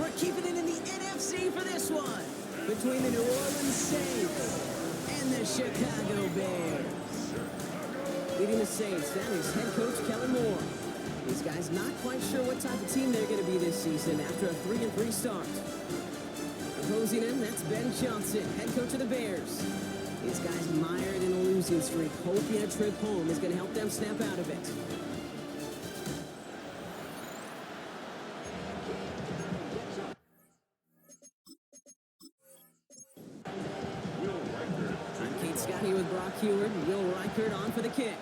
We're keeping it in the NFC for this one. Between the New Orleans Saints and the Chicago Bears. Leading the Saints, that is head coach Kellen Moore. These guys not quite sure what type of team they're going to be this season after a 3-3 start. Opposing him, that's Ben Johnson, head coach of the Bears. These guys mired in a losing streak, hoping a trip home is going to help them snap out of it. With Brock Heward, Will Reichert on for the kick.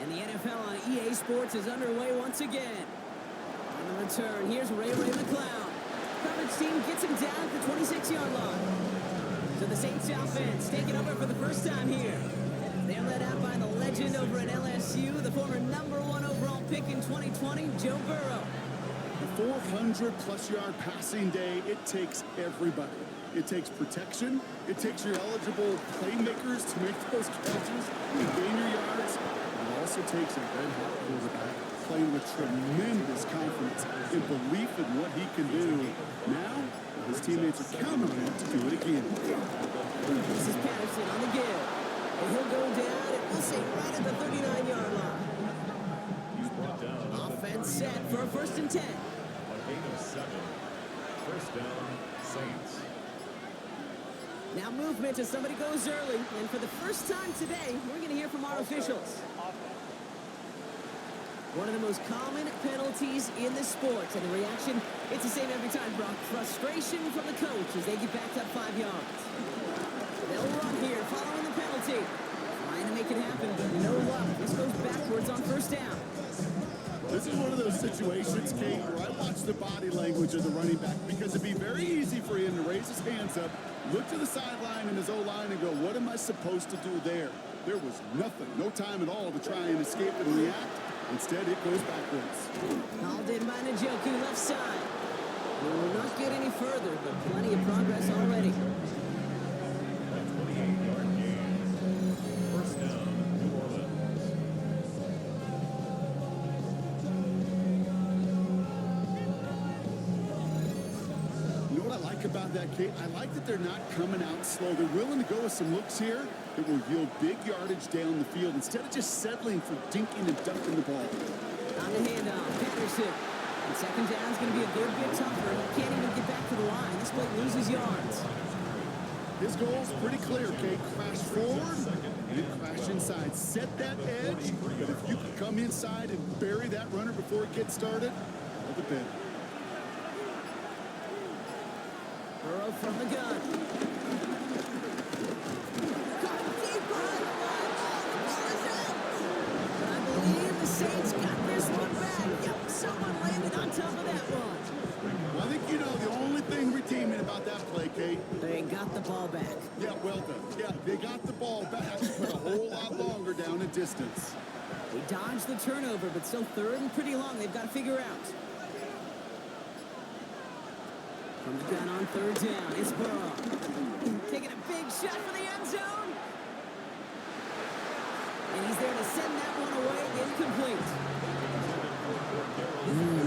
And the NFL on EA Sports is underway once again. On the return, here's Ray McCloud. Coverage team gets him down at the 26-yard line. So the Saints offense taking over for the first time here. They're led out by the legend over at LSU, the former #1 overall pick in 2020, Joe Burrow. A 400-plus yard passing day, it takes everybody. It takes protection. It takes your eligible playmakers to make those catches and gain your yards. It also takes a red-hot quarterback playing with tremendous confidence and belief in what he can do. Now, his teammates are counting on him to do it again. This is Patterson on the give. And he'll go down, and we'll say right at the 39-yard line. Offense set for a 1st and 10. A gain of 7. First down, Saints. Now movement as somebody goes early, and for the first time today, we're going to hear from our officials. One of the most common penalties in the sport, and the reaction, it's the same every time, Brock. Frustration from the coach as they get backed up 5 yards. They'll run here, following the penalty. Trying to make it happen, but no luck. This goes backwards on 1st down. This is one of those situations, Kate, where I watch the body language of the running back because it'd be very easy for him to raise his hands up, look to the sideline in his O-line and go, what am I supposed to do there? There was nothing, no time at all to try and escape and react. Instead, it goes backwards. Called in by Njoku, left side. We will not get any further, but plenty of progress already. A 28-yard gain. First down, New Orleans. You know what I like about that, Kate? I like that they're not coming out slow. They're willing to go with some looks here that will yield big yardage down the field instead of just settling for dinking and dunking the ball. On the handoff, Patterson. And 2nd down's going to be a good bit tougher. He can't even get back to the line. This play loses yards. His goal's pretty clear, Kate. Crash forward and crash inside. Set that edge, but if you can come inside and bury that runner before it gets started, all the better. Burrow from the gun. I believe the Saints got this one back. Yep, someone landed on top of that one. Well, I think you know the only thing redeeming about that play, Kate. They got the ball back. Yeah, well done. Yeah, they got the ball back, but a whole lot longer down a distance. They dodged the turnover, but still 3rd and pretty long. They've got to figure out. From the gun on 3rd down, it's Burrow. Taking a big shot for the end zone. And he's there to send that one away, incomplete.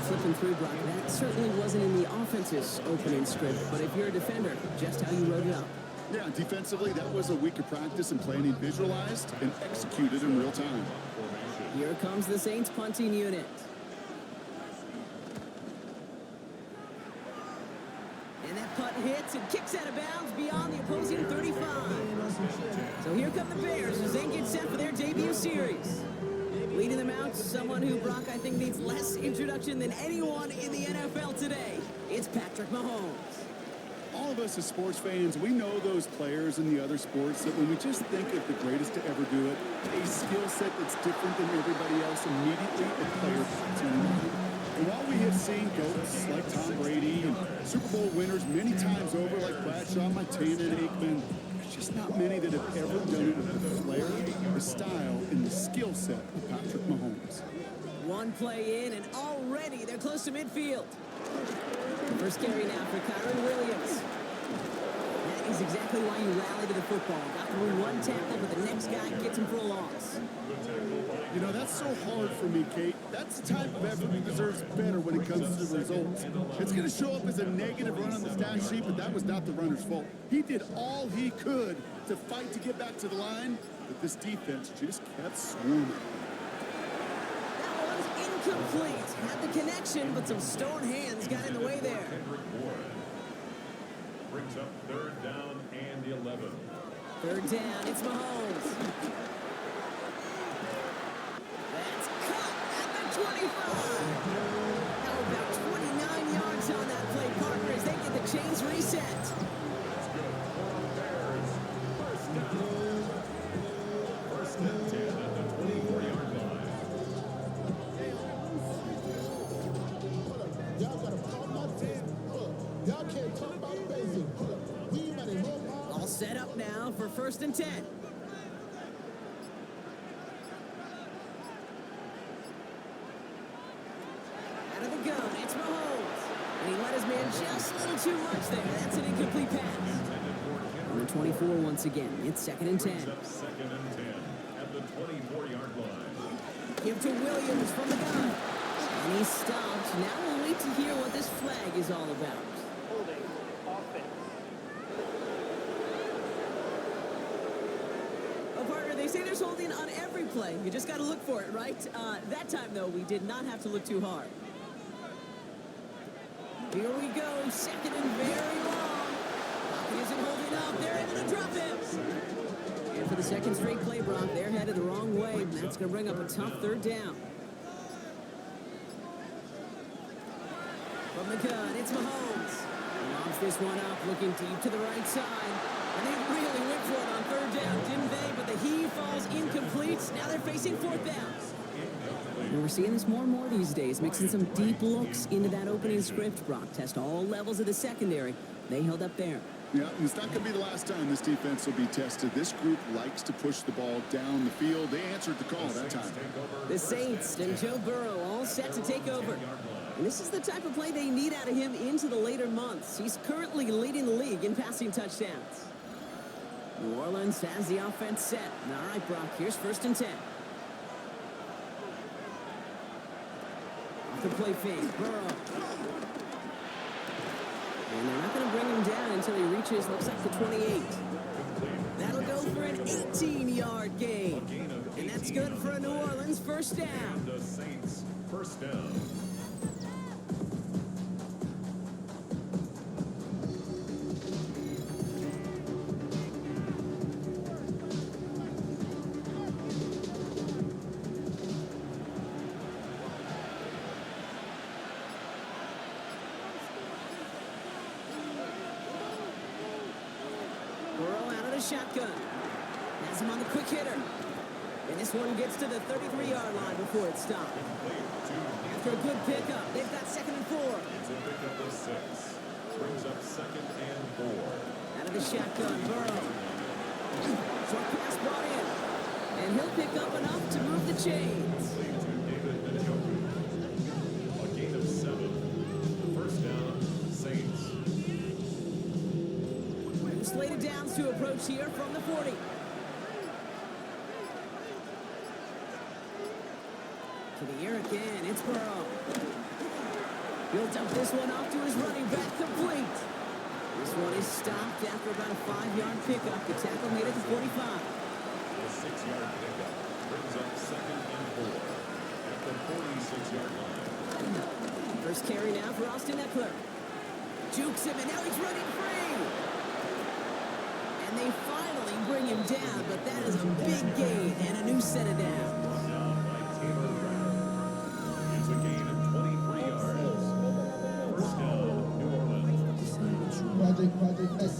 Flipping through, Brock, that certainly wasn't in the offense's opening script, but if you're a defender, just how you wrote it up. Yeah, defensively, that was a week of practice and planning visualized and executed in real time. Here comes the Saints punting unit. And that punt hits and kicks out of bounds beyond the opposing 35. So here come the Bears as they get set for their debut series. Leading them out, someone who, Brock, I think needs less introduction than anyone in the NFL today. It's Patrick Mahomes. All of us as sports fans, we know those players in the other sports that when we just think of the greatest to ever do it, a skill set that's different than everybody else, immediately a player pops in mind. And while we have seen GOATs like Tom Brady and Super Bowl winners many times over like Bradshaw, Montana, and Aikman, there's just not many that have ever done it with the flair, the style, and the skill set of Patrick Mahomes. One play in, and already they're close to midfield. First carry now for Kyron Williams. That is exactly why you rally to the football. Got through one tackle, but the next guy gets him for a loss. You know, that's so hard for me, Kate. That's the type of effort that deserves better when it comes to the results. It's going to show up as a negative run on the stat sheet, but that was not the runner's fault. He did all he could to fight to get back to the line, but this defense just kept swarming. That one's incomplete. Had the connection, but some stone hands got in the way there. Brings up 3rd down and 11. 3rd down, it's Mahomes. That's cut at the 25. Now about 29 yards on that play, partner, as they get the chains reset. That's good for Bears. First down. 1st and 10 at the 24-yard line. Y'all gotta call my team. Y'all can't talk about basic. We better know. All set up now for 1st and 10. Out of the gun, it's Mahomes. And he let his man just a little too much there. That's an incomplete pass. On the 24 once again, it's 2nd and 10. Brings up 2nd and 10 at the 24-yard line. Give to Williams from the gun. And he's stopped. Now we'll wait to hear what this flag is all about. Holding offense. Oh, partner, they say there's holding on every play. You just got to look for it, right? That time, though, we did not have to look too hard. Here we go. 2nd and very long. Pocket isn't holding up. They're able to drop him. And for the 2nd straight play, Brock, they're headed the wrong way. And that's going to bring up a tough 3rd down. From the gun, it's Mahomes. He lobs this one up, looking deep to the right side. And they really went for it on 3rd down, didn't they? But the heave falls incomplete. Now they're facing 4th down. And we're seeing this more and more these days, mixing some deep looks into that opening script. Brock test all levels of the secondary. They held up there. Yeah, and it's not going to be the last time this defense will be tested. This group likes to push the ball down the field. They answered the call that time. The Saints and Joe Burrow all set to take over. And this is the type of play they need out of him into the later months. He's currently leading the league in passing touchdowns. New Orleans has the offense set. All right, Brock, here's 1st and 10. Off the play fake, Burrow. And they're not going to bring him down until he reaches, looks like the 28. That'll go for an 18-yard gain. And that's good for a New Orleans 1st down. The Saints 1st down. Burrow out of the shotgun. Has him on the quick hitter. And this one gets to the 33-yard line before it stopped. After a good pickup, they've got 2nd and 4. It's a pickup of 6. Brings up 2nd and 4. Out of the shotgun, Burrow. Short pass brought in. And he'll pick up enough to move the chains. A gain of 7. 1st down, Saints. Slated downs to approach here from the 40. To the air again, it's Burrow. He'll dump this one off to his running back, complete. This one is stopped after about a 5-yard pickup. The tackle made it to 45. A 6-yard pickup brings up 2nd and 4 at the 46-yard line. First carry now for Austin Eckler. Jukes him, and now he's running free. And they finally bring him down, but that is a big gain and a new set of downs. Down by Taylor Rapp. It's a gain of 23 yards. 1st down, New Orleans. Project S,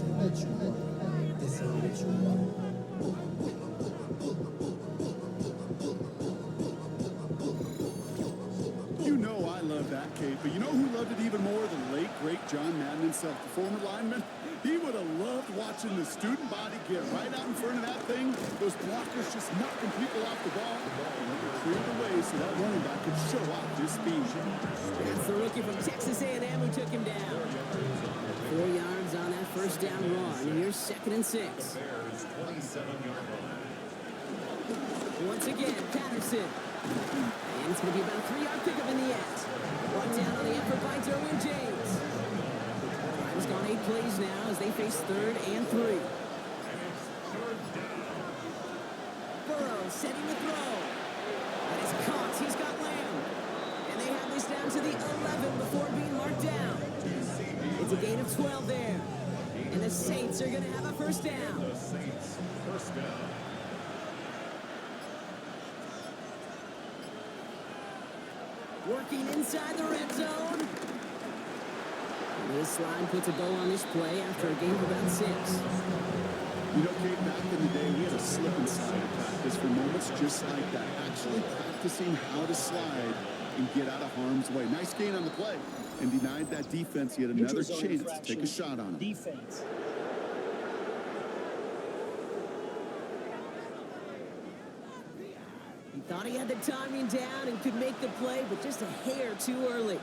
You know I love that, Kate, but you know who loved it even more? The late, great John Madden himself, the former lineman. He would have loved watching the student body get right out in front of that thing. Those blockers just knocking people off the ball. And they cleared the way so that running back could show off his speed. That's the rookie from Texas A&M who took him down. 4 yards on that 1st first down run. Here's 2nd and 6. The Bears' 27-yard line. Once again, Patterson. And it's going to be about a 3-yard pickup in the end. Brought down on the effort by Derwin James. He's gone 8 plays now as they face 3rd and 3. And it's 3rd down. Burrow setting the throw. And it's caught. He's got Lamb. And they have this down to the 11 before being marked down. It's a gain of 12 there. And the Saints are going to have a first down. The Saints' first down. Working inside the red zone. And this slide puts a bow on this play after a gain of about 6. You know, Kate, back in the day, we had a slip and slide practice for moments just like that. Actually practicing how to slide and get out of harm's way. Nice gain on the play. And denied that defense yet another chance to take a shot on him. Defense. He thought he had the timing down and could make the play, but just a hair too early.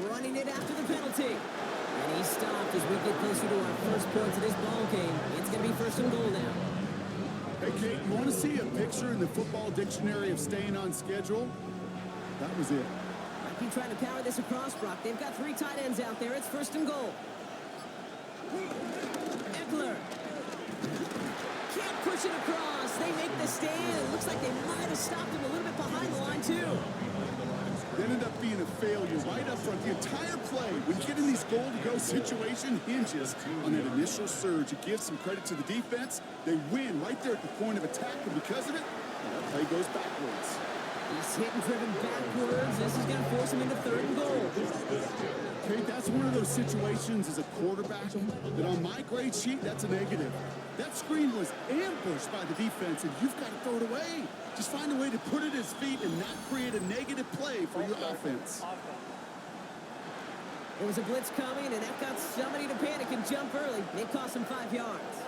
Running it after the penalty. And he stopped as we get closer to our first points of this ball game. It's going to be 1st and goal now. Hey, Kate, you want to see a picture in the football dictionary of staying on schedule? That was it. I keep trying to power this across, Brock. They've got 3 tight ends out there. It's 1st and goal. Eckler. Can't push it across. They make the stand. It looks like they might have stopped him a little bit behind the line, too. It ended up being a failure right up front. The entire play, when you get in these goal-to-go situation, hinges on that initial surge. It gives some credit to the defense. They win right there at the point of attack, and because of it, that play goes backwards. He's hit and driven backwards. This is going to force him into 3rd and goal. Kate, that's one of those situations as a quarterback that on my grade sheet, that's a negative. That screen was ambushed by the defense, and you've got to throw it away. Just find a way to put it at his feet and not create a negative play for your offense. There was a blitz coming, and that got somebody to panic and jump early. It cost him 5 yards.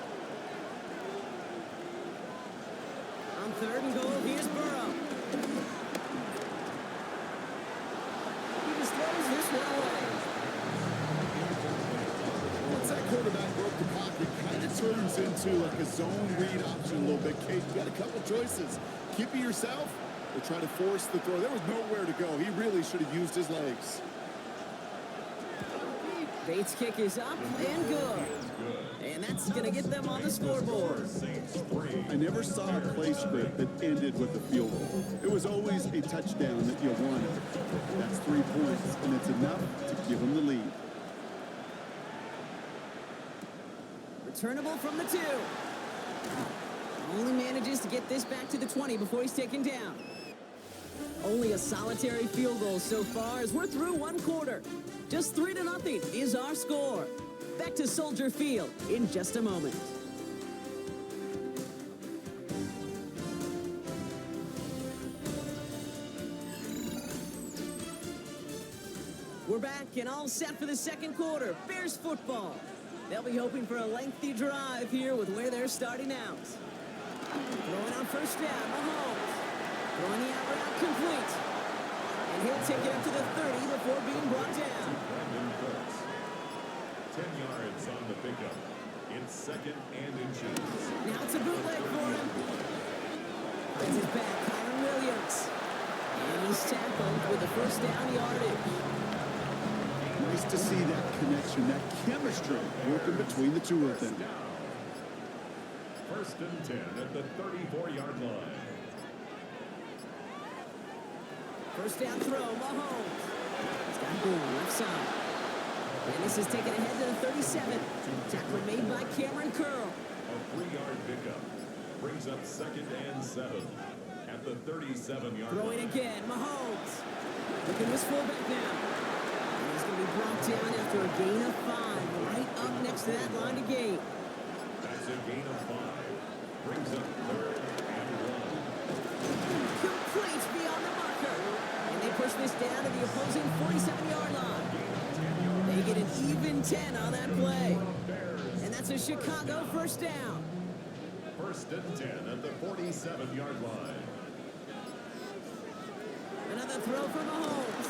On 3rd and goal, here's Burrow. He just throws this one away. Once that quarterback broke the pocket, kind of turns into like a zone read option a little bit. Kate, you got a couple choices. Keep it yourself or try to force the throw. There was nowhere to go. He really should have used his legs. Bates' kick is up and good. And that's going to get them on the scoreboard. I never saw a play script that ended with a field goal. It was always a touchdown that you wanted. That's 3 points, and it's enough to give them the lead. Returnable from the 2. Only manages to get this back to the 20 before he's taken down. Only a solitary field goal so far as we're through 1 quarter. Just 3-0 is our score. Back to Soldier Field in just a moment. We're back and all set for the 2nd quarter. Bears football. They'll be hoping for a lengthy drive here with where they're starting out. Throwing on 1st down, Mahomes. Throwing the out route complete. And he'll take it up to the 30 before being brought down. 10 yards on the pickup. It's 2nd and inches. Now it's a bootleg for him. Finds his back, Kyron Williams. And he's tackled with the 1st down yardage. Nice to see that connection, that chemistry working between the two of them. 1st and 10 at the 34-yard line. 1st down throw, Mahomes. He's got Bourne left side. And this is taken ahead to the 37. Tackle made by Cameron Curl. A 3-yard pickup brings up 2nd and 7 at the 37-yard Throwing line. again, Mahomes. Look at his fullback now. And he's going to be brought down after a gain of 5, right up next to that line to gain. That's a gain of 5. Brings up 3rd and 1. Complete beyond the marker. And they push this down to the opposing 47-yard line. They get an even 10 on that play. And that's a Chicago 1st down. 1st and 10 at the 47-yard line. Another throw for Mahomes.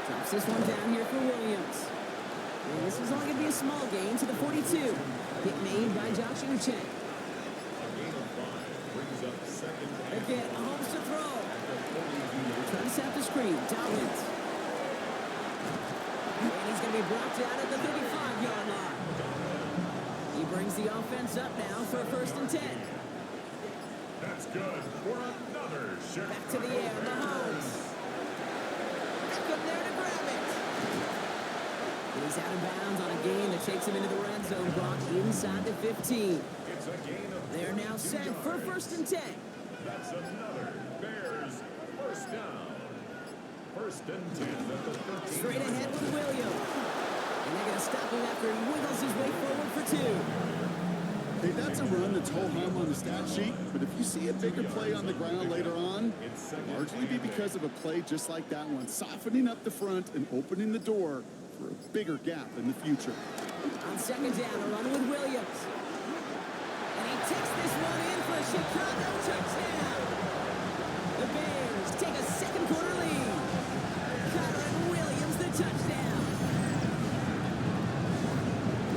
Drops this one down here for Williams. And this is only going to be a small gain to the 42. Hit made by Josh Uche. A gain of 5 brings up second and Again, Mahomes to throw. Trying to set up the screen. Dobbins. And he's going to be brought down at the 35-yard line. He brings the offense up now for a 1st and 10. That's good for another Chicago. Back to the air, Mahomes. Back up there to grab it. And he's out of bounds on a gain that takes him into the red zone, Brock, inside the 15. It's a gain of They're now set for 1st and 10. That's another Bears first down. 1st and 10 at the 13. Straight ahead with Williams. And they're going to stop him after he wiggles his way forward for 2. Hey, that's a run that's ho-hum on the stat sheet, but if you see a bigger play on the ground later on, it'll largely be because of a play just like that one, softening up the front and opening the door for a bigger gap in the future. On 2nd down, a run with Williams. And he takes this one in for a Chicago touchdown. The Bears take a second quarter lead. Kyron Williams, the touchdown.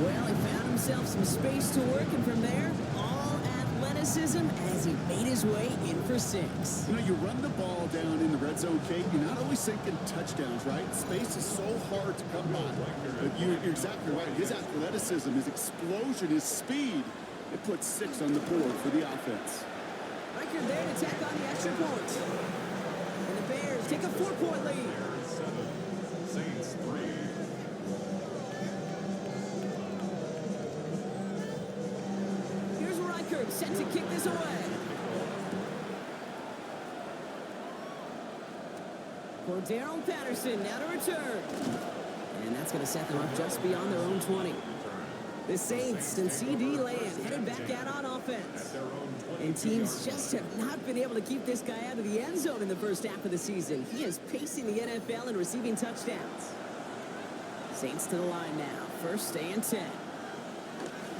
Well, he found himself some space to work, and from there, all athleticism as he made his way in for 6. You know, you run the ball down in the red zone, Kate, you're not always sinking touchdowns, right? Space is so hard to come by. But you're exactly right. His athleticism, his explosion, his speed, it puts 6 on the board for the offense. Riker there to tack on the extra point. And the Bears take a 4-point lead. 7, Saints 3. Here's Riker set to kick this away. Cordero Patterson now to return. And that's going to set them up just beyond their own 20. The Saints and CD Lamb headed back out on offense. And teams just have not been able to keep this guy out of the end zone in the first half of the season. He is pacing the NFL and receiving touchdowns. Saints to the line now. 1st and 10.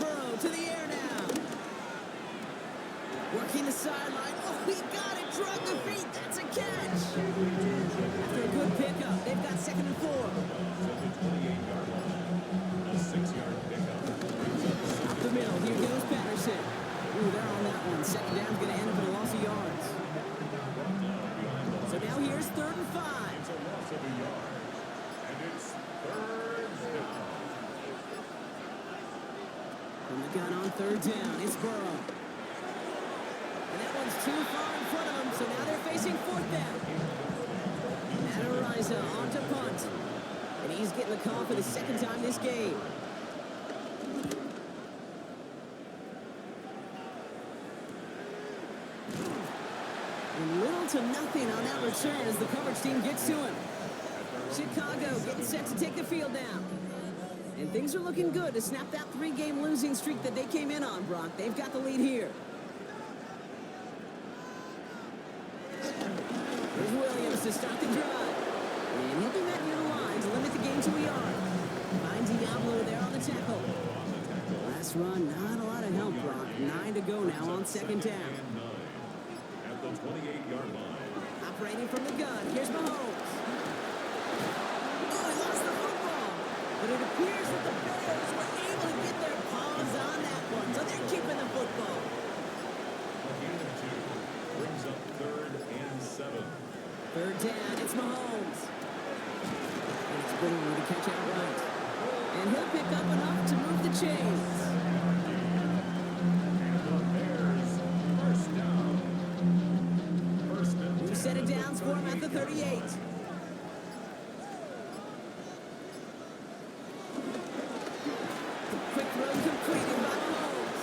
Burrow to the air now. Working the sideline. Oh, he got it. Drug the feet. That's a catch. After a good pickup, they've got 2nd and 4. A 6-yard pickup. Up the middle. Here goes Patterson. Ooh, they're on that one. 2nd down's going to end up in a loss of yards. So now here's 3rd and 5. It's a loss of a yard. And it's 3rd down. From the gun on 3rd down, it's Burrow. And that one's too far in front of him, so now they're facing 4th down. Adariza on to punt. And he's getting the call for the 2nd time this game. And little to nothing on that return as the coverage team gets to him. Chicago getting set to take the field now. And things are looking good to snap that 3-game losing streak that they came in on, Brock. They've got the lead here. Here's Williams to start the drive. And he'll be met near the line to limit the game to a yard. Finds Diablo there on the tackle. Last run, not a lot of help, Brock. 9 to go now on 2nd down. At the 28-yard line. Operating from the gun, here's Mahomes. Oh, he lost the football. But it appears that the Bears were able to get their paws on that one, so they're keeping the football. A gain of 2 brings up 3rd and 7. 3rd down, it's Mahomes. And it's Brewer to catch outright. And he'll pick up enough to move the chains. And the Bears first down. 1st and 10. We set it down for him at the 38. Quick throw completed by Mahomes.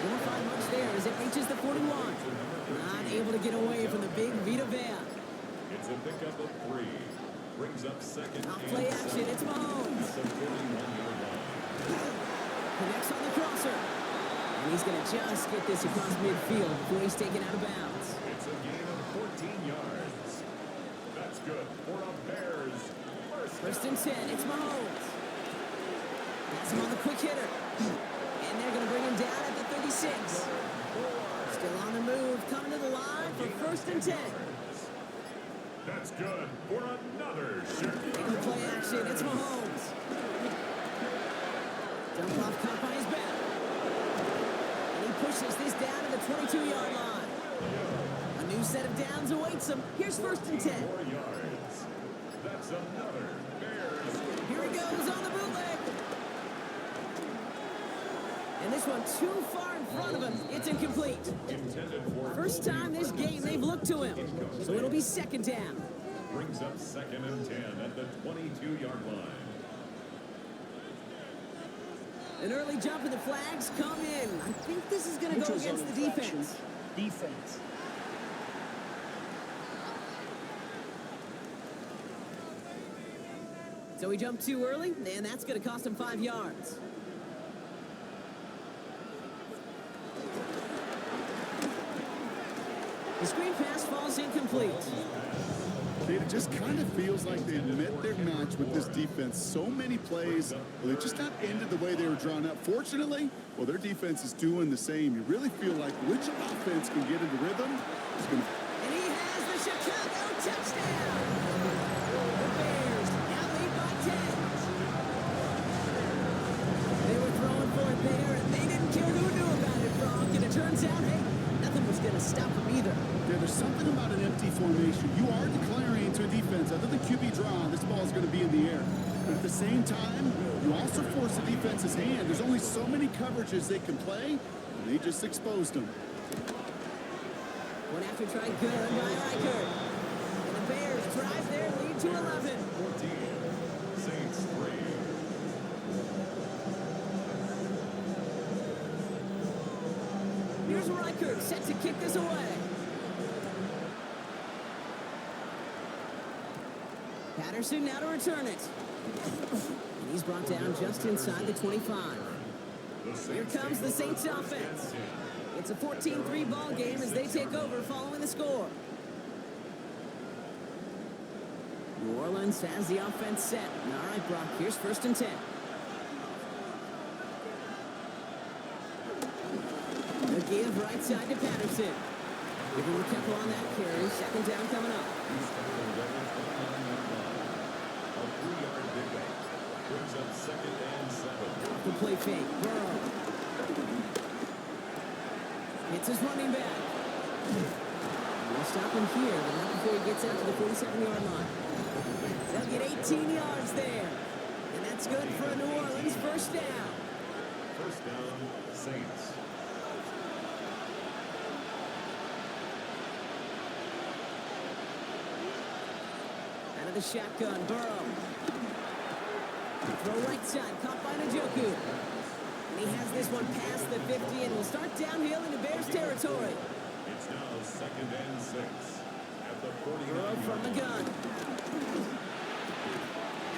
Won't find much there as it reaches the 41. Not able to get away from the big Vita Vea. It's a pickup of 3. Brings up 2nd Off and play 7. action, it's Mahomes. At the 41-yard line. Connects on the crosser. And he's going to just get this across midfield before he's taken out of bounds. It's a gain of 14 yards. That's good for a Bears first 1st and 10, it's Mahomes. That's him on the quick hitter. And they're going to bring him down at the 36. Still on the move, coming to the line for 1st and 10. That's good for another In Chicago the play action, it's Bears. Mahomes. Dump off caught by his back. And he pushes this down to the 22-yard line. A new set of downs awaits him. Here's 1st and 10. 4 yards. That's another Bears. Here he goes on the bootleg. And this one too far in front of him. It's incomplete. Intended for First time this game they've looked to him. So it'll be 2nd down. brings up 2nd and 10 at the 22-yard line. An early jump and the flags come in. I think this is going to go against the defense. Defense. So he jumped too early, and that's going to cost him 5 yards. The screen pass falls incomplete. It just kind of feels like they met their match with this defense. So many plays, well, they just not ended the way they were drawn up. Fortunately, well, their defense is doing the same. You really feel like which offense can get into rhythm is going to... And he has the Chicago touchdown. The Bears now lead by 10. They were throwing for it there, and they didn't care who knew about it, Gronk. And it turns out, hey, nothing was going to stop them either. Yeah, there's something about an empty formation. You are declaring to a defense, other than QB draw, this ball is going to be in the air. But at the same time, you also force the defense's hand. There's only so many coverages they can play, and they just exposed them. One after try good by Reichert. And the Bears drive their lead to 11. 14. Saints 3. Here's Reichert set to kick this away. Patterson now to return it. And he's brought down just inside the 25. Here comes the Saints offense. It's a 14-3 ball game as they take over following the score. New Orleans has the offense set. All right, Brock, here's 1st and 10. The give right side to Patterson. Give him a couple on that carry. 2nd down coming up. A 3-yard pickup. Brings up 2nd and 7. Off the play fake. Burrow. It's his running back. We'll stop him here, but not before he gets out to the 47-yard line. They'll get 18 yards there. And that's good for a New Orleans 1st down. 1st down, Saints. Out of the shotgun, Burrow. Throw right side, caught by Njoku. And he has this one past the 50 and will start downhill into Bears territory. It's now 2nd and 6 at the 49. Burrow from the gun.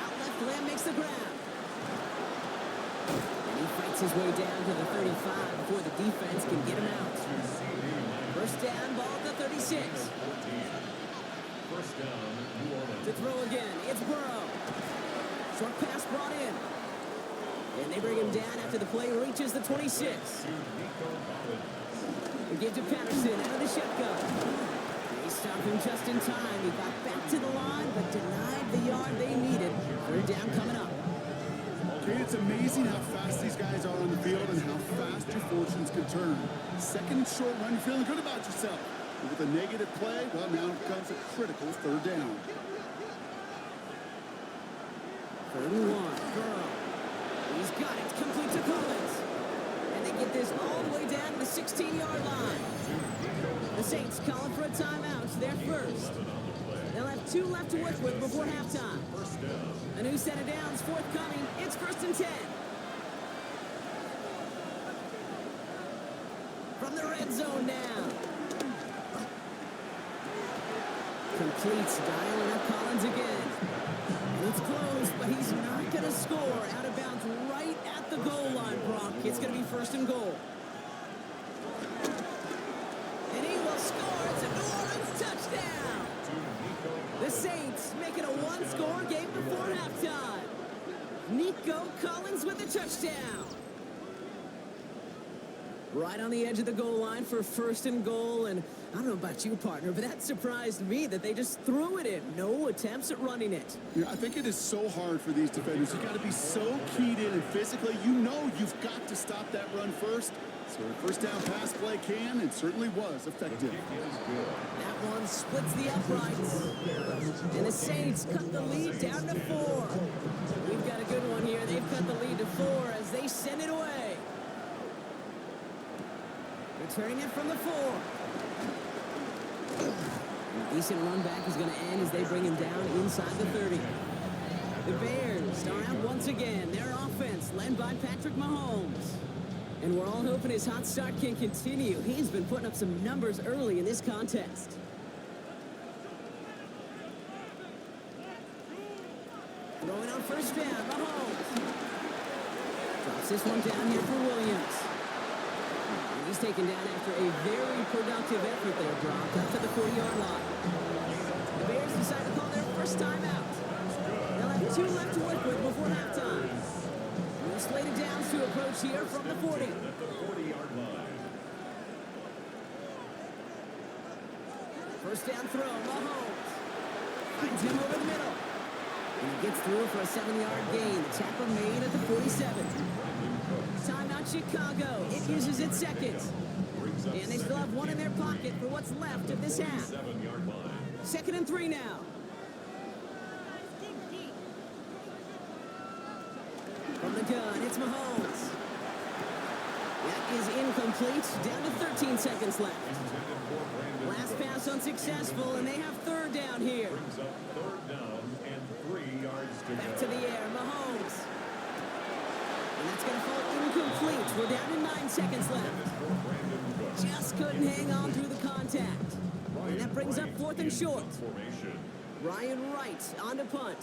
Out left, Lamb makes the grab. And he fights his way down to the 35 before the defense can get him out. 1st down, ball at the 36. 1st down, New Orleans. To throw again, it's Burrow. Short pass brought in. And they bring him down after the play reaches the 26. They give to Patterson out of the shotgun. They stop him just in time. He got back to the line, but denied the yard they needed. 3rd down coming up. Okay, it's amazing how fast these guys are on the field and how fast your fortunes can turn. 2nd and short run, you're feeling good about yourself. But with a negative play, well, now comes a critical 3rd down. 3rd and 1. Burrow. He's got it. Complete to Collins. And they get this all the way down to the 16-yard line. The Saints calling for a timeout. They're first. They'll have 2 left to work with before halftime. A new set of downs forthcoming. It's 1st and 10. From the red zone now. Completes, dialing up Collins again. And it's close, but he's not going to score. Out of bounds right at the goal line, Brock. It's going to be 1st and goal. And he will score. It's a New Orleans touchdown. The Saints make it a 1-score game before halftime. Nico Collins with the touchdown. Right on the edge of the goal line for 1st and goal, and I don't know about you, partner, but that surprised me that they just threw it in. No attempts at running it. Yeah, I think it is so hard for these defenders. You've got to be so keyed in, and physically, you know you've got to stop that run first. So a first down pass play can and certainly was effective. That one splits the uprights. And the Saints cut the lead down to 4. We've got a good one here. They've cut the lead to 4 as they send it away. Returning it from the 4. A decent run back is going to end as they bring him down inside the 30. The Bears are out once again. Their offense led by Patrick Mahomes. And we're all hoping his hot start can continue. He's been putting up some numbers early in this contest. Throwing on first down, Mahomes. Drops this one down here for Williams. And he's taken down after a very productive effort there, dropped up to the 40-yard line. The Bears decide to call their first timeout. They'll have 2 left to work with before halftime. Slated downs to approach here from the 40. First down throw, Mahomes. Finds him over the middle. And he gets through for a 7-yard gain. The tackle made at the 47. Timeout Chicago. It uses its second. And they still have one in their pocket for what's left of this half. 2nd and 3 now. From the gun, it's Mahomes. That is incomplete. Down to 13 seconds left. Last pass unsuccessful, and they have 3rd down here. Back to the air, Mahomes. And that's going to fall incomplete. We're down to 9 seconds left. Just couldn't hang on through the contact. And that brings up 4th and short. Ryan Wright on to punt.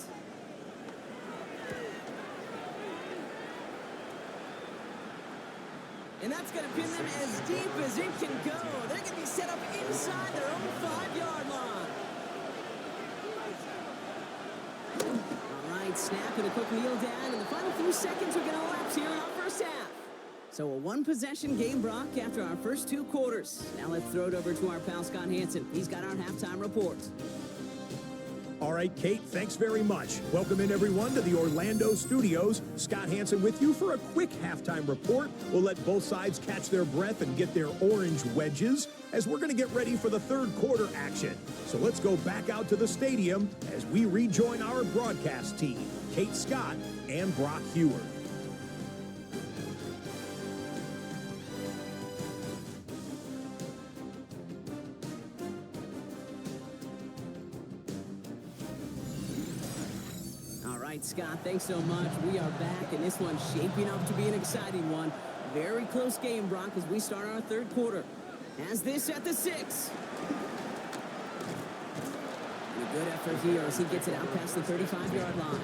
And that's going to pin them as deep as it can go. They're going to be set up inside their own 5-yard line. All right, snap and a quick kneel down. And the final few seconds are going to elapse here in our first half. So a 1-possession game, Brock, after our first 2 quarters. Now let's throw it over to our pal Scott Hansen. He's got our halftime report. All right, Kate, thanks very much. Welcome in, everyone, to the Orlando studios. Scott Hansen with you for a quick halftime report. We'll let both sides catch their breath and get their orange wedges as we're going to get ready for the 3rd quarter action. So let's go back out to the stadium as we rejoin our broadcast team, Kate Scott and Brock Hewer. Scott, thanks so much. We are back, and this one's shaping up to be an exciting one. Very close game, Brock, as we start our 3rd quarter. Has this at the 6. And a good effort here as he gets it out past the 35-yard line.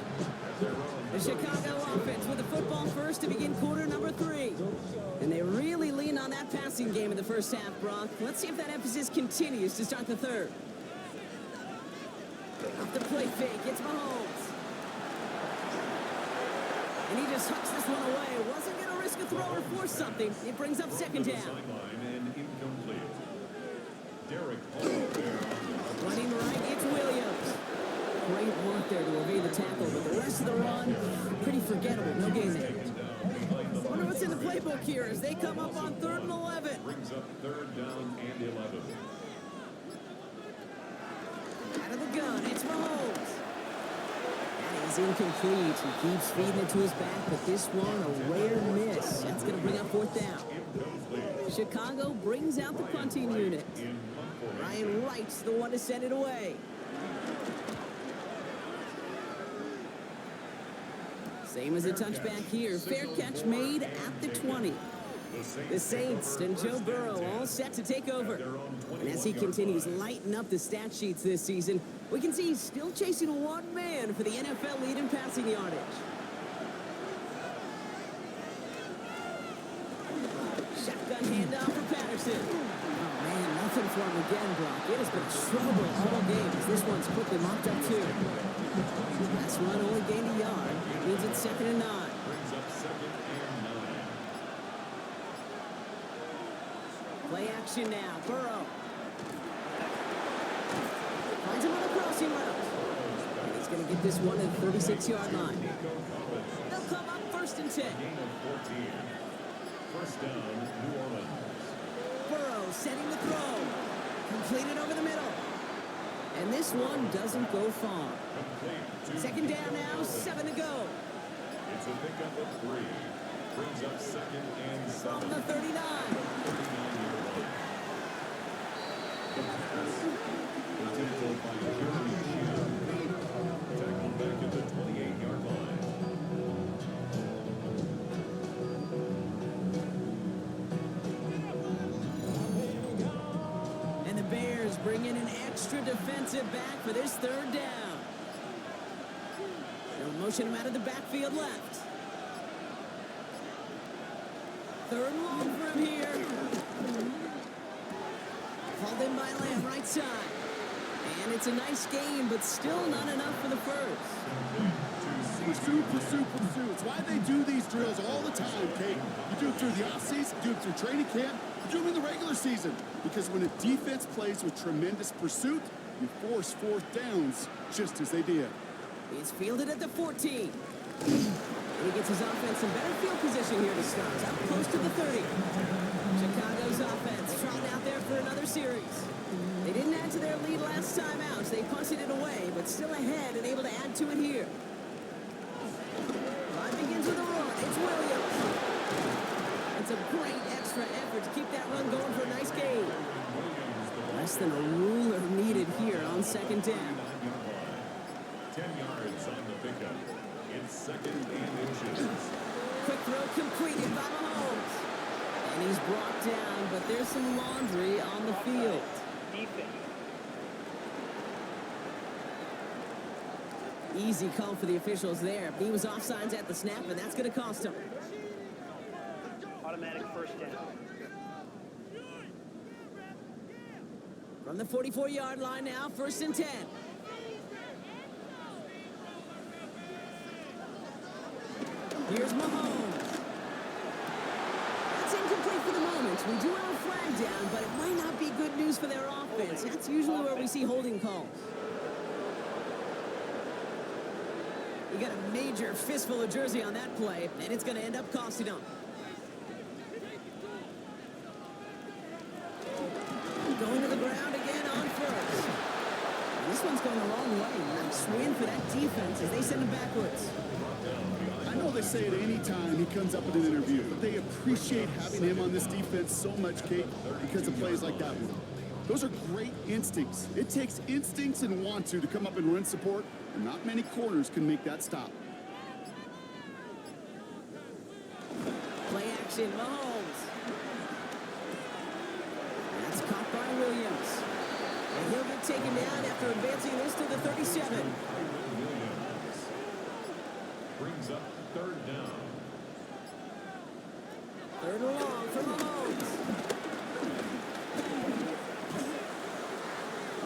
The Chicago offense with the football first to begin quarter number 3. And they really lean on that passing game in the first half, Brock. Let's see if that emphasis continues to start the 3rd. Off the play fake, it's Mahomes. And he just hucks this one away. Wasn't going to risk a throw or force something. It brings up 2nd down. Running right, it's Williams. Great work there to evade the tackle, but the rest of the run, pretty forgettable. No gain there. I wonder what's in the playbook here as they come up on 3rd and 11. Brings up 3rd down and 11. Out of the gun, it's Mahomes. Is incomplete. He keeps feeding it to his back, but this one a rare miss. That's going to bring up 4th down. Chicago brings out the punting unit. Ryan Wright's the one to send it away. Same as a touchback here. Fair catch made at the 20. The Saints and Joe Burrow all set to take over. And as he continues lighting up the stat sheets this season, we can see he's still chasing one man for the NFL lead in passing yardage. Shotgun handoff for Patterson. Oh, man, nothing for him again, Brock. It has been trouble all game as this one's quickly mopped up, too. Last run only gained a yard. That means it's 2nd and 9. Brings up 2nd and 9. Play action now. Burrow. Finds him on the crossing route. And he's going to get this one at the 36-yard line. They'll come up 1st and 10. Gain of 14. First down, New Orleans. Burrow setting the throw. Completed over the middle. And this one doesn't go far. Complete. 2nd down now, 7 to go. It's a pickup of 3. Brings up 2nd and 7. From the 39. 39-yard line. The pass attempted by Jeremy Shield. Tackled back at the 28-yard line. And the Bears bring in an extra defensive back for this 3rd down. They'll motion him out of the backfield left. 3rd and long for him here. Called in by Lamb, right side. And it's a nice game, but still not enough for the first. Pursue, pursue, pursue. It's why they do these drills all the time, Kate. You do it through the offseason, you do it through training camp, you do them in the regular season. Because when a defense plays with tremendous pursuit, you force 4th downs just as they did. He's fielded at the 14. And he gets his offense in better field position here to start. Up close to the 30. Chicago's offense trotting out there for another series. They didn't add to their lead last time out. They punted it away, but still ahead and able to add to it here. Drive begins with a run. It's Williams. It's a great extra effort to keep that run going for a nice gain. Less than a ruler needed here on 2nd down. 10 yards on the pickup. It's 2nd and inches. Quick throw completed by Mahomes. And he's brought down, but there's some laundry on the field. Defense. Easy call for the officials there. He was offsides at the snap, and that's going to cost him. Automatic 1st down. From the 44-yard line now, 1st and 10. Here's Mahomes. That's incomplete for the moment. We do have a flag down, but it might not be good news for their offense. That's usually where we see holding calls. You got a major fistful of jersey on that play, and it's going to end up costing them. Going to the ground again on 1st. This one's going a long way. Nice win for that defense as they send him backwards. I know they say it any time he comes up in an interview, but they appreciate having him on this defense so much, Kate, because of plays like that one. Those are great instincts. It takes instincts and want to come up and run support, and not many corners can make that stop. Play action, Mahomes. That's caught by Williams. And he'll get taken down after advancing this to the 37. Brings up 3rd down. 3rd and long for Mahomes.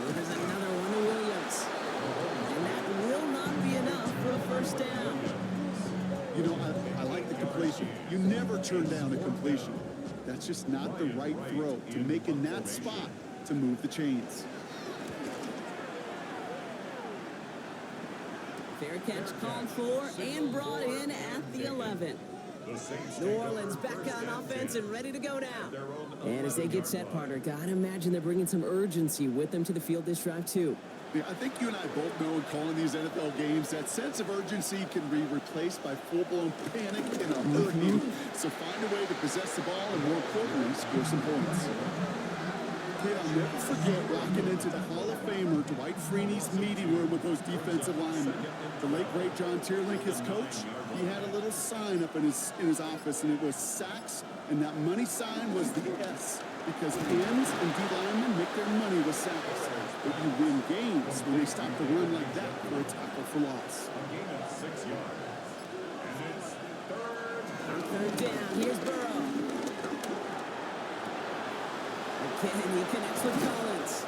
There's another one to Williams. And that will not be enough for a 1st down. You know, I like the completion. You never turn down a completion. That's just not the right throw to make in that spot to move the chains. Fair catch called for and brought in at the 11. New Orleans back on offense and ready to go now. And as they get set, partner, gotta imagine they're bringing some urgency with them to the field this drive too. Yeah, I think you and I both know in calling these NFL games that sense of urgency can be replaced by full-blown panic in a hurricane. So find a way to possess the ball and, more importantly, score some points. Hey, I'll never forget walking into the Hall of Famer Dwight Freeney's meeting room with those defensive linemen. The late, great John Tierlink, his coach, he had a little sign up in his office, and it was sacks, and that money sign was the S, because ends and D linemen make their money with sacks. But you win games when they stop the run like that for a tackle for loss. A gain of 6 yards. And it's 3rd down. Here's Burrow. Again, he connects with Collins.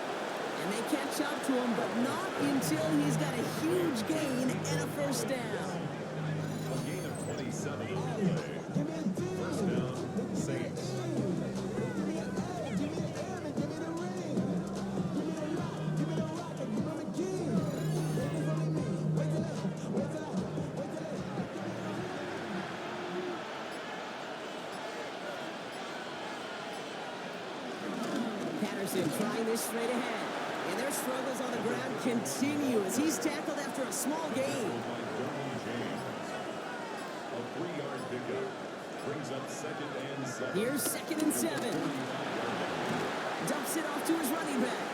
And they catch up to him, but not until he's got a huge gain and a 1st down. a gain of 27 on the play. 1st down, Saints. Patterson trying this straight ahead. And their struggles on the ground continue as he's tackled after a small gain. A 3-yard pickup brings up 2nd and 7. Here's 2nd and 7. Dumps it off to his running back.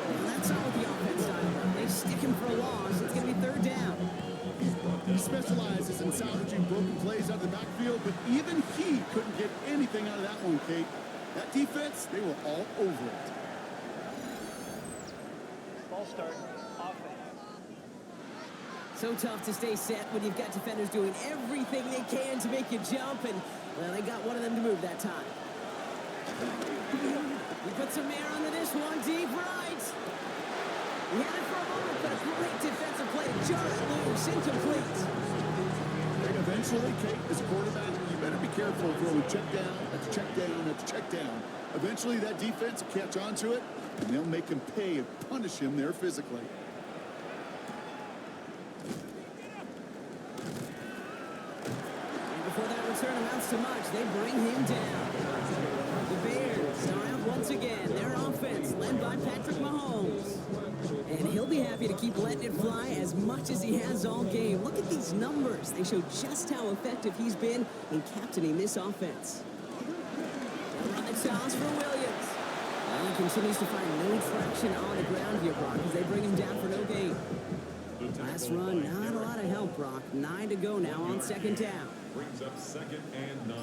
And that's all the offense style. They stick him for a loss. It's going to be 3rd down. He specializes in salvaging broken plays out of the backfield, but even he couldn't get anything out of that one, Kate. That defense, they were all over it. Ball start, offense. So tough to stay set when you've got defenders doing everything they can to make you jump, and, well, they got one of them to move that time. He puts some air onto this one, deep right. He had it for a moment, but a great defensive play to jar it loose, incomplete. And eventually, Kate, as a quarterback, you better be careful throwing check down, that's check down, that's check down. Eventually, that defense will catch on to it, and they'll make him pay and punish him there physically. And before that return amounts to much, they bring him down. The Bears are out once again. Their offense led by Patrick Mahomes. And he'll be happy to keep letting it fly as much as he has all game. Look at these numbers. They show just how effective he's been in captaining this offense. Run the toss for Williams. Well, he continues to find no traction on the ground here, Brock, as they bring him down for no gain. Last run, not a lot of help, Brock. 9 to go now on 2nd down. Brings up 2nd and 9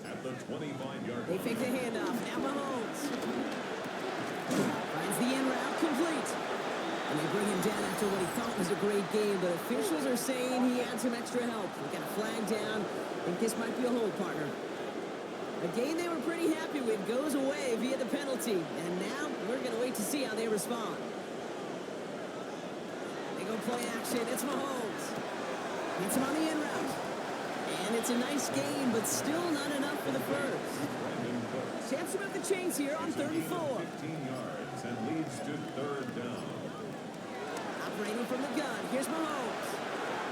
at the 25-yard They fake the handoff. Now Mahomes finds the in route complete. And they bring him down after what he thought was a great game, but officials are saying he had some extra help. We got a flag down. I think this might be a hold, partner. A game they were pretty happy with goes away via the penalty. And now we're going to wait to see how they respond. They go play action. It's Mahomes. Hits him on the in route. And it's a nice game, but still not enough for the first. Chance to move the chains here on 3rd and 4. 15 yards and leads to 3rd down. Operating from the gun. Here's Mahomes.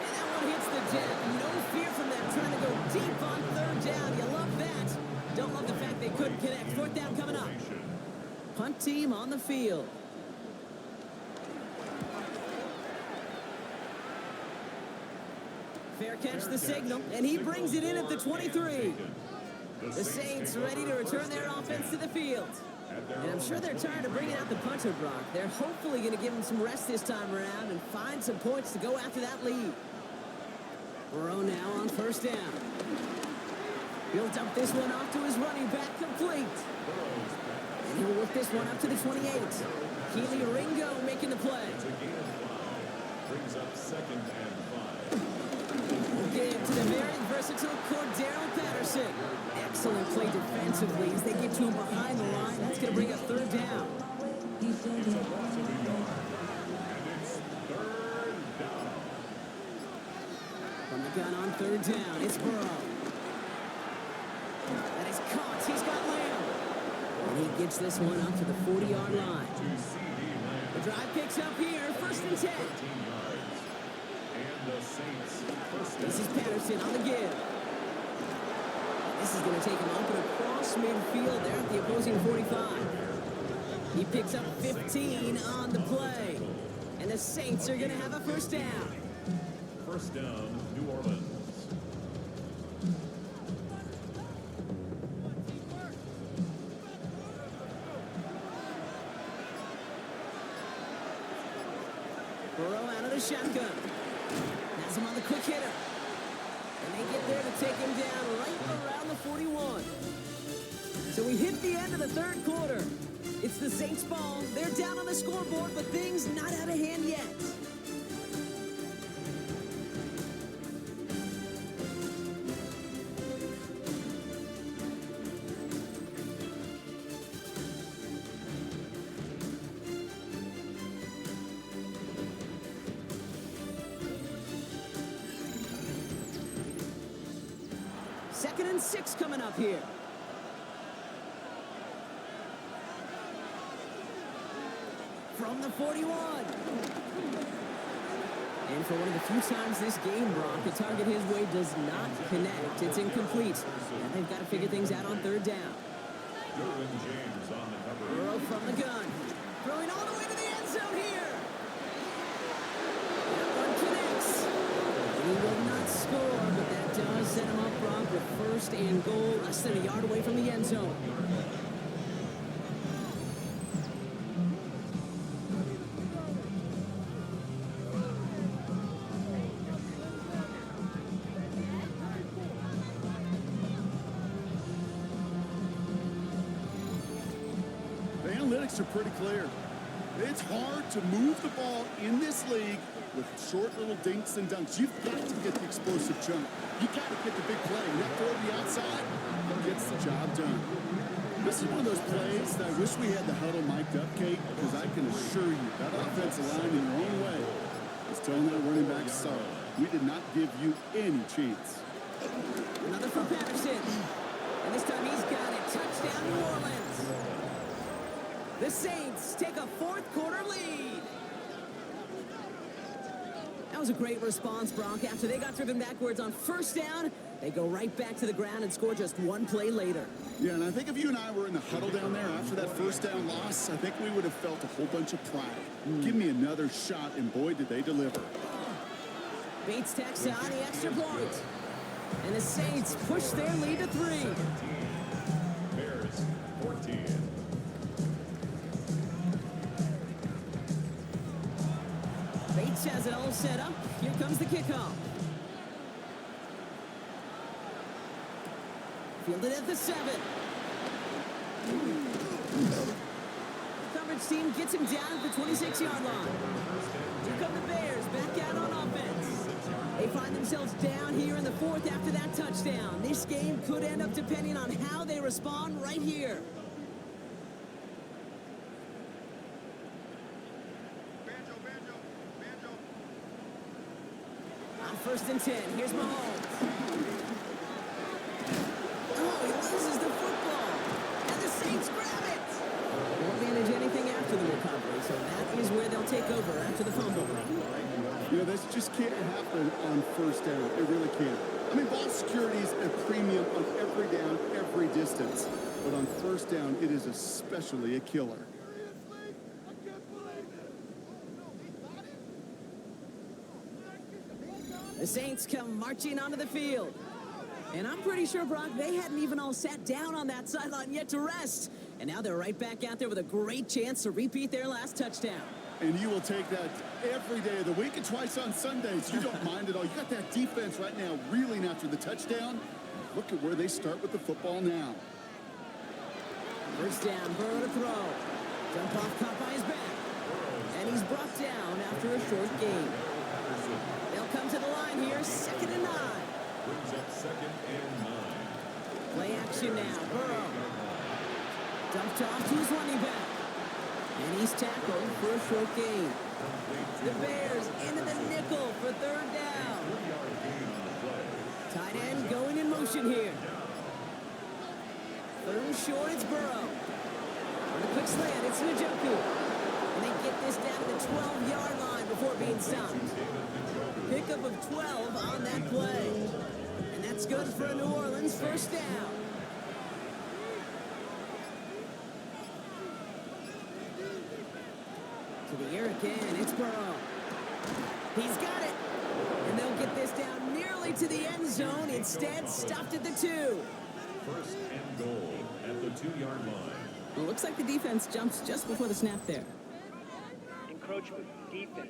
And that one hits the deck. No fear from them trying to go deep on 3rd down. You love that. Don't love the fact they couldn't connect. 4th down coming up. Punt team on the field. Fair catch the signal, and he brings it in at the 23. The Saints ready to return their offense to the field. And I'm sure they're tired of bringing out the punter, Brock. They're hopefully going to give him some rest this time around and find some points to go after that lead. Burrow now on 1st down. He'll dump this one off to his running back, complete. And he'll work this one up to the 28. Keely Ringo making the play. Brings up 2nd and 5. Game to the very versatile Cordero Patterson. Excellent play defensively as they get to him behind the line. That's going to bring up 3rd down. It's a loss of a yard. And it's 3rd down. From the gun on 3rd down, it's Burrow. That is caught. He's got Lamb. And he gets this one up to the 40-yard line. The drive picks up here, 1st and 10. 13 yards. And the Saints first down. This is Patterson on the give. This is going to take him up and across midfield there at the opposing 45. He picks up 15 on the play. And the Saints are going to have a 1st down. 1st down, New Orleans. Burrow out of the shotgun. Has him on the quick hitter. And they get there to take him down right around the 41. So we hit the end of the 3rd quarter. It's the Saints ball. They're down on the scoreboard, but things not out of hand yet. Second and 6 coming up here. From the 41. And for one of the few times this game, Brock, the target his way does not connect. It's incomplete. And they've got to figure things out on 3rd down. Derwin James on the cover. Burrow from the gun. Throwing all the way to the end zone here. That one connects. He will not score, but that does set him up, Brock, with first and goal, less than a yard away from the end zone. The analytics are pretty clear. It's hard to move the ball in this league with short little dinks and dunks. You've got to get the explosive jump. You got to get the big play. And that throw to the outside gets the job done. This is one of those plays that I wish we had the huddle mic'd up, Kate, because I can assure you that offensive line in your own way is telling that running back, sorry, we did not give you any chance. Another for Patterson. And this time he's got it. Touchdown, New Orleans. The Saints take a fourth quarter lead. That was a great response, Brock. After they got driven backwards on first down, they go right back to the ground and score just one play later. Yeah, and I think if you and I were in the huddle down there after that first down loss, I think we would have felt a whole bunch of pride. Give me another shot, and boy, did they deliver. Bates tacks on the extra point. And the Saints push their lead to 3. Bears 14. Bates has it all set up. Here comes the kickoff. Fielded at the 7. Coverage team gets him down at the 26-yard line. Here come the Bears back out on offense. They find themselves down here in the 4th after that touchdown. This game could end up depending on how they respond right here. On 1st and 10, here's Mahomes. Oh, he loses the football. And the Saints grab it. Won't manage anything after the recovery, so that is where they'll take over after the fumble. You know, this just can't happen on first down. It really can't. I mean, ball security is a premium on every down, every distance. But on first down, it is especially a killer. The Saints come marching onto the field. And I'm pretty sure, Brock, they hadn't even all sat down on that sideline yet to rest. And now they're right back out there with a great chance to repeat their last touchdown. And you will take that every day of the week and twice on Sundays. You don't mind at all. You got that defense right now reeling after the touchdown. Look at where they start with the football now. First down, Burrow to throw. Jump off caught by his back. And he's brought down after a short gain. They'll come to the line here, 2nd and 9. Brings up 2nd and 9. Play action now, Burrow. Dumped off to his running back. And he's tackled for a short gain. The Bears into the nickel for 3rd down. 3-yard gain on the play. Tight end going in motion here. 3rd and short, it's Burrow. On a quick slant, it's Njoku. And they get this down to the 12-yard line before being stopped. Pickup of 12 on that play. And that's good for a New Orleans first down. To the air again, it's Burrow. He's got it. And they'll get this down nearly to the end zone. Instead, stopped at the 2. 1st and goal at the 2-yard line. Well, looks like the defense jumps just before the snap there. Encroachment, defense.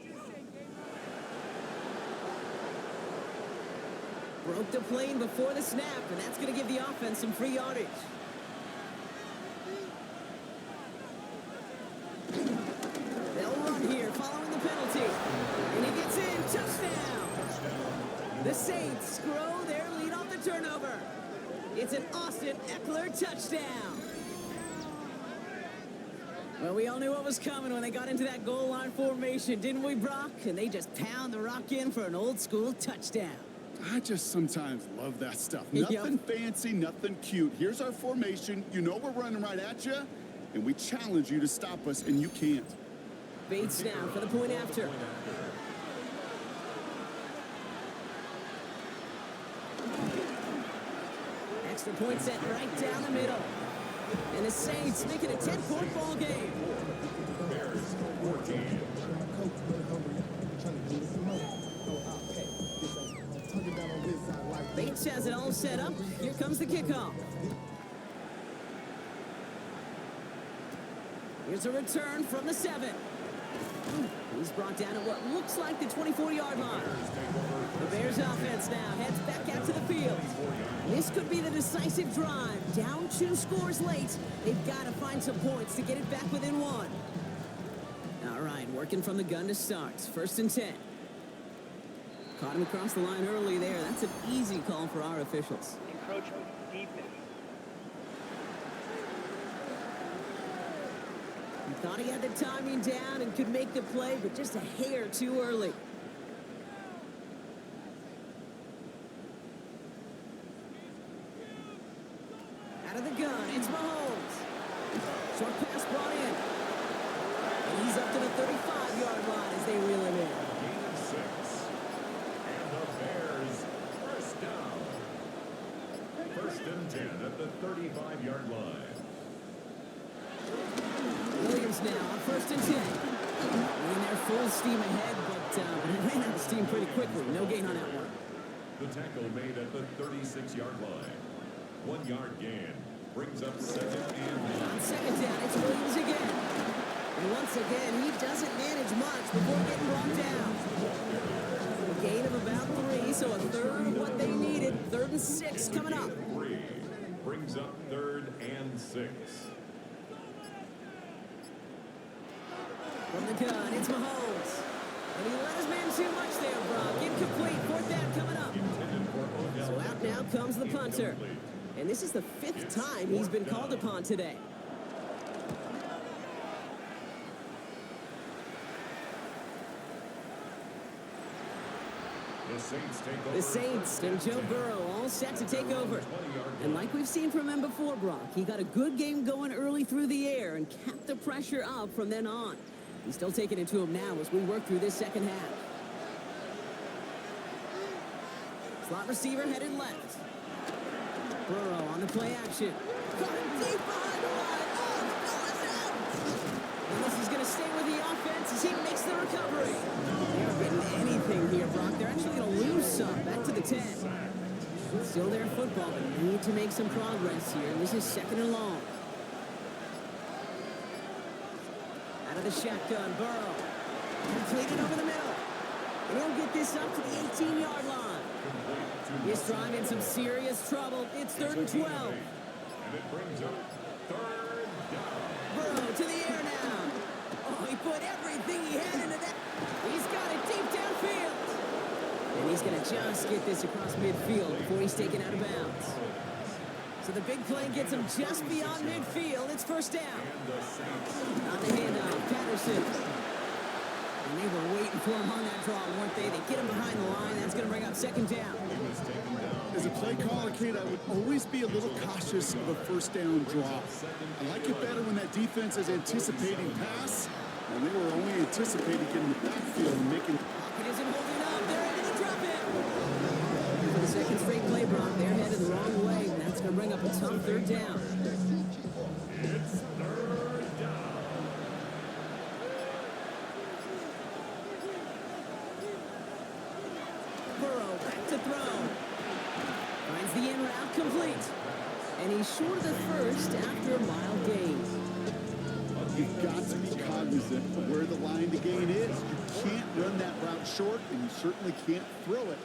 Broke the plane before the snap, and that's going to give the offense some free yardage. They'll run here following the penalty. And he gets in. Touchdown! The Saints grow their lead off the turnover. It's an Austin Eckler touchdown. Well, we all knew what was coming when they got into that goal line formation, didn't we, Brock? And they just pound the rock in for an old-school touchdown. I just sometimes love that stuff. Yep. Nothing fancy, nothing cute. Here's our formation. You know we're running right at you, and we challenge you to stop us, and you can't. Bates now for the point after. Extra point set right down the middle. And the Saints make it a 10-point ball game. Bears 14. Bates has it all set up. Here comes the kickoff. Here's a return from the 7. He's brought down at what looks like the 24-yard line. The Bears offense now heads back out to the field. This could be the decisive drive. Down 2 scores late. They've got to find some points to get it back within 1. All right, working from the gun to start. 1st and 10. Caught him across the line early there. That's an easy call for our officials. Encroachment, defense. He thought he had the timing down and could make the play, but just a hair too early. Out of the gun, it's Mahomes. Short pass brought in. And he's up to the 35-yard line as they reel him in. Gain of 6. And the Bears first down. 1st and 10 at the 35-yard line. Williams now on 1st and 10. And they're full steam ahead, but they ran out of steam pretty quickly. No gain on that one. The tackle made at the 36-yard line. 1-yard gain brings up 2nd and 9. On 2nd down, it's Williams again. And once again, he doesn't manage much before getting brought down. A gain of about 3, so a third of what they needed. 3rd and 6 coming up. 3 brings up 3rd and 6. From the gun, it's Mahomes. And he let his man too much there, Brock. Incomplete. 4th down coming up. So out now comes the punter. And this is the 5th time he's been called upon today. The Saints and Joe Burrow all set to take over. And like we've seen from him before, Brock, he got a good game going early through the air and kept the pressure up from then on. He's still taking it to him now as we work through this 2nd half. Slot receiver headed left. Burrow on the play action. Caught him deep behind the line. Oh, the ball is out! And this is going to stay with the offense as he makes the recovery. They aren't getting anything here, Brock. They're actually going to lose some. Back to the 10. Still their football, but need to make some progress here. This is 2nd and long. Out of the shotgun, Burrow. Completed over the middle. And he'll get this up to the 18-yard line. He's trying in some serious trouble. It's 3rd and 12. And it brings up 3rd down. Burrow to the air now. Oh, he put everything he had into that. He's got it deep downfield. And he's going to just get this across midfield before he's taken out of bounds. So the big play gets him just beyond midfield. It's 1st down. On the handoff, Patterson. And they were waiting for him on that draw, weren't they? They get him behind the line. That's going to bring up 2nd down. As a play caller, Kate, I would always be a little cautious of a 1st down draw. I like it better when that defense is anticipating pass, and they were only anticipating getting the backfield and making... Pocket isn't holding up. They're ready to drop it. For the 2nd straight play, Brock, they're headed the wrong way, and that's going to bring up a tough 3rd down. It's 3rd down. Burrow back to throw. Finds the in route complete. And he's short of the 1st after a mild gain. You've got to be cognizant of where the line to gain is. You can't run that route short, and you certainly can't throw it.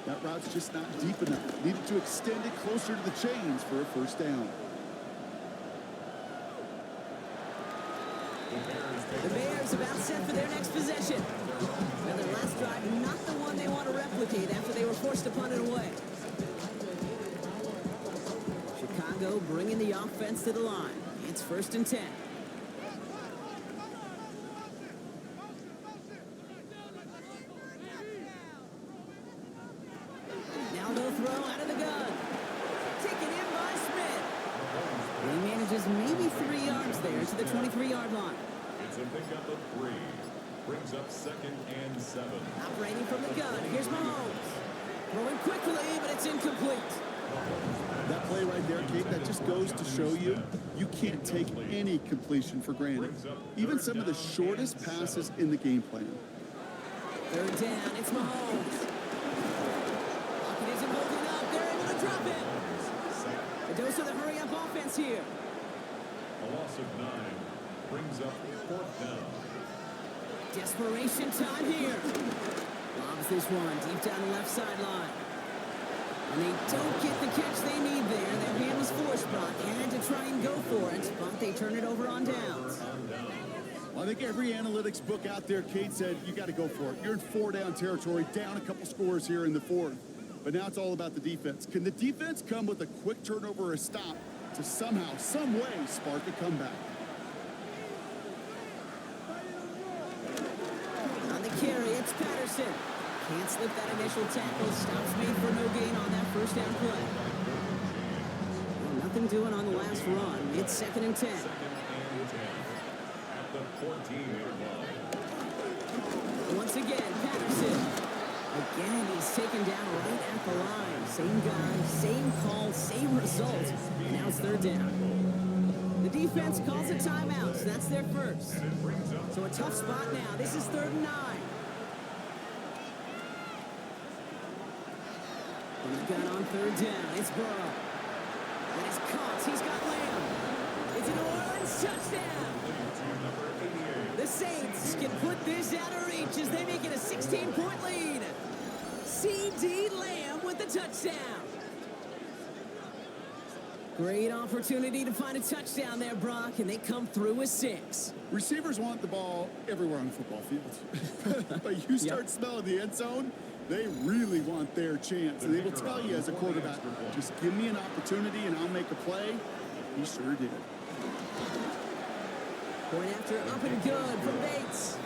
That route's just not deep enough. Needed to extend it closer to the chains for a 1st down. The Bears about set for their next possession. Now their last drive, not the one they want to replicate after they were forced to punt it away. Chicago bringing the offense to the line. It's 1st and 10. Now they'll throw out of the gun. Taken in by Smith. And he manages maybe 3 yards there to the 23-yard line. It's a pickup of 3. Brings up 2nd and 7. Operating from the gun. Here's Mahomes. Throwing quickly, but it's incomplete. That play right there, Kate, that just goes to show you, you can't take any completion for granted. Even some of the shortest passes in the game plan. Third down, it's Mahomes. Pocket isn't holding up. They're able to drop it. A dose of the hurry-up offense here. A loss of 9 brings up 4th down. Desperation time here. Lobs this one deep down the left sideline. And they don't get the catch they need there. Their hand was forced, Brock. They had to try and go for it, but they turn it over on downs. Well, I think every analytics book out there, Kate, said you got to go for it. You're in 4-down territory, down a couple scores here in the 4th. But now it's all about the defense. Can the defense come with a quick turnover or a stop to somehow, some way, spark a comeback? On the carry, it's Patterson. Can't slip that initial tackle. Stops made for no gain on that first down play. Well, nothing doing on the last run. It's 2nd and 10. At the 14-yard line. Once again, Patterson. Again, he's taken down right at the line. Same guy, same call, same result. Now it's 3rd down. The defense calls a timeout, so that's their first. So a tough spot now. This is 3rd and 9. And he's got on 3rd down. It's Burrow. And it's caught. He's got Lamb. It's an New Orleans touchdown. The Saints can put this out of reach as they make it a 16-point lead. C.D. Lamb with the touchdown. Great opportunity to find a touchdown there, Brock, and they come through with 6. Receivers want the ball everywhere on the football field. But you start smelling the end zone, they really want their chance. And they will tell you as a quarterback, just give me an opportunity and I'll make a play. He sure did. Point after up and good from Bates.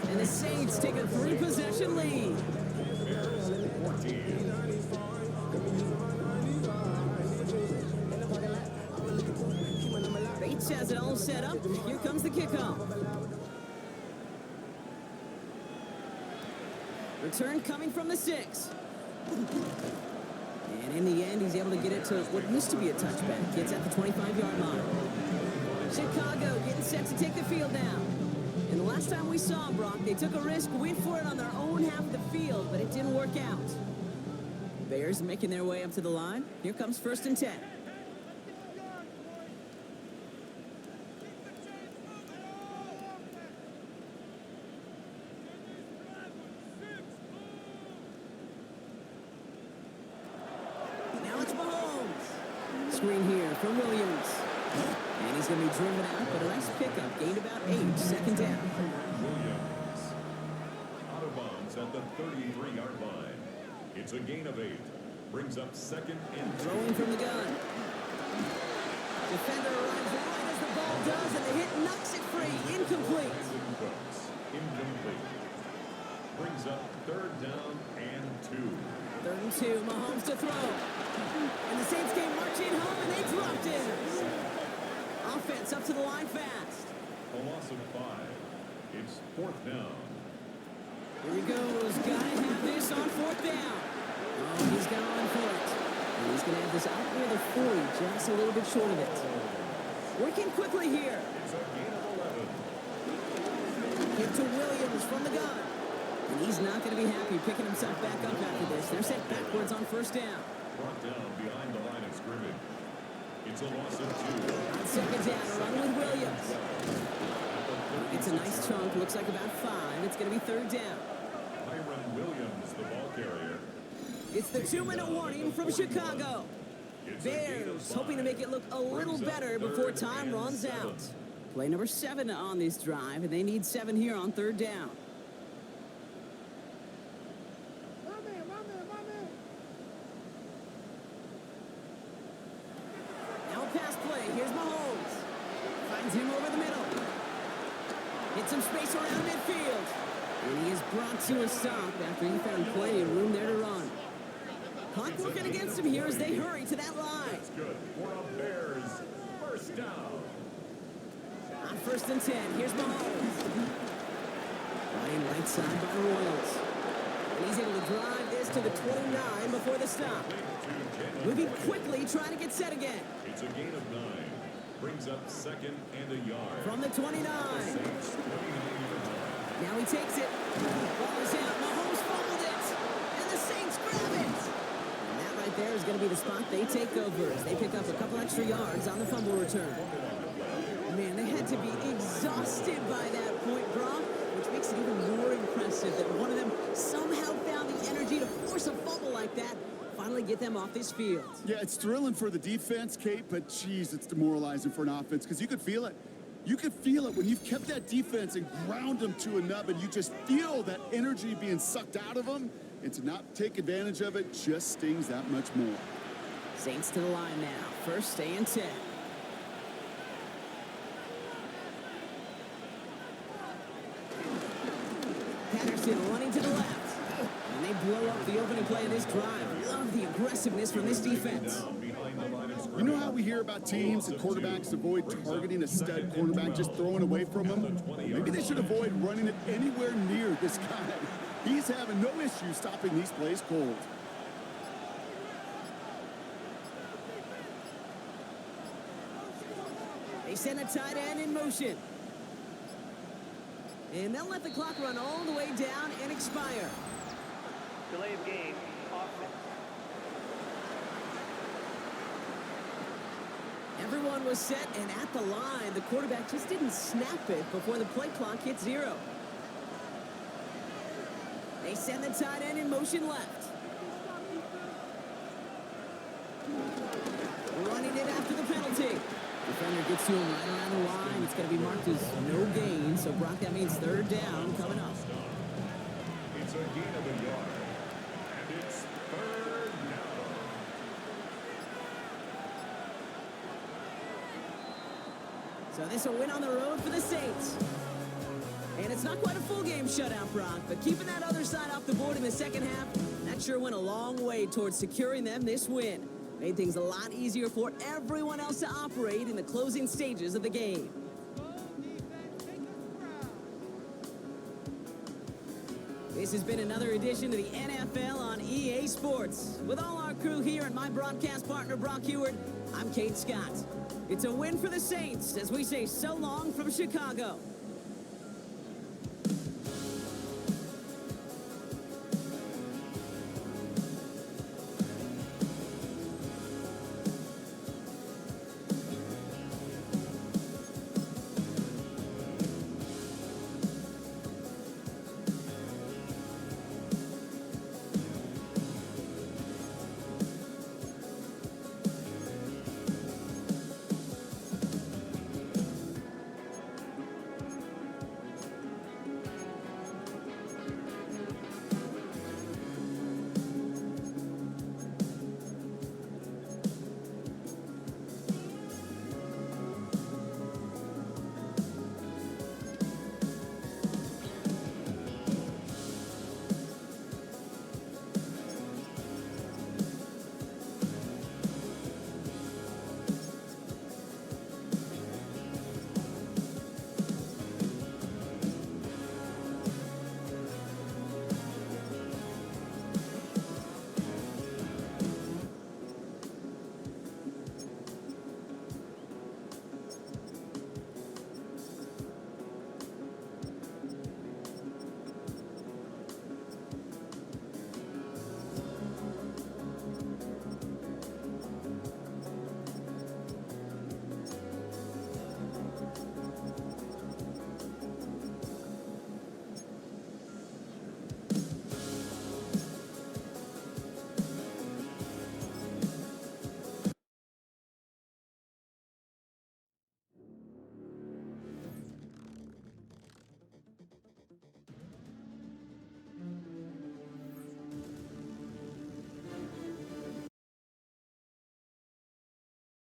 And the Saints take a 3-possession lead. Bates has it all set up. Here comes the kickoff. Return coming from the 6. And in the end, he's able to get it to what used to be a touchback. Gets at the 25-yard line. Chicago getting set to take the field now. And the last time we saw Brock, they took a risk, went for it on their own half of the field, but it didn't work out. Bears making their way up to the line. Here comes 1st and 10. Now it's Mahomes. Screen here from Williams. And he's going to be driven out, but a nice pickup. Gained about 8, 2nd down. Williams. Out of bounds at the 33-yard line. It's a gain of 8. Brings up 2nd and 2. Throwing from the gun. Defender arrives right as the ball does, and the hit knocks it free. Incomplete. Incomplete. Brings up 3rd down and 2. 3rd and 2. Mahomes to throw. And the Saints came marching home, and they dropped it. Offense up to the line fast. A loss of 5. It's 4th down. Here he goes. Gotta have this on 4th down. Oh, he's going to run for it. And he's going to have this out near the 40, just a little bit short of it. Working quickly here. It's a gain of 11. Give to Williams from the gun. And he's not going to be happy picking himself back up after this. They're set backwards on 1st down. Brought down behind the line of scrimmage. It's a loss of 2. On 2nd down, run with Williams. It's a nice chunk. Looks like about 5. It's going to be 3rd down. Tyron Williams, the ball carrier. It's the 2-minute warning from Chicago. Bears hoping to make it look a little better before time runs out. Play number 7 on this drive, and they need 7 here on 3rd down. Now a pass play. Here's Mahomes. Finds him over the middle. Hits some space around midfield. And he is brought to a stop after he found plenty of room there to run. Clock working against him here as they hurry to that line. That's good for a Bears 1st down. On 1st and 10, here's Mahomes. Running right side by the Royals. And he's able to drive this pass to the 29 before the stop. Moving quickly, trying to get set again. It's a gain of 9. Brings up 2nd and a yard. From the 29. Saints 29-yard line. Now he takes it. Ball is out. Mahomes fumbled it. And the Saints grab it. And that right there is going to be the spot they take over as they pick up a couple extra yards on the fumble return. Man, they had to be exhausted by that point, Brock, which makes it even more impressive that one of them somehow found the energy to force a fumble like that, finally get them off this field. Yeah, it's thrilling for the defense, Kate, but geez, it's demoralizing for an offense because you could feel it. You could feel it when you've kept that defense and ground them to a nub, and you just feel that energy being sucked out of them, and to not take advantage of it just stings that much more. Saints to the line now. First and 10. Patterson running to the left. And they blow up the opening play of this drive. Love the aggressiveness from this defense. You know how we hear about teams and quarterbacks avoid targeting a stud quarterback, just throwing away from him? Maybe they should avoid running it anywhere near this guy. He's having no issue stopping these plays cold. They send a tight end in motion. And they'll let the clock run all the way down and expire. Delay of game. Offense. Everyone was set and at the line. The quarterback just didn't snap it before the play clock hit 0. They send the tight end in motion left. Running it after the penalty. Defender gets to him right around the line. It's going to be marked as no gain. So, Brock, that means 3rd down coming up. It's a gain of a yard. And it's 3rd down. So this will win on the road for the Saints. And it's not quite a full game shutout, Brock, but keeping that other side off the board in the second half, that sure went a long way towards securing them this win. Made things a lot easier for everyone else to operate in the closing stages of the game. This has been another edition of the NFL on EA Sports. With all our crew here and my broadcast partner, Brock Heward, I'm Kate Scott. It's a win for the Saints as we say so long from Chicago.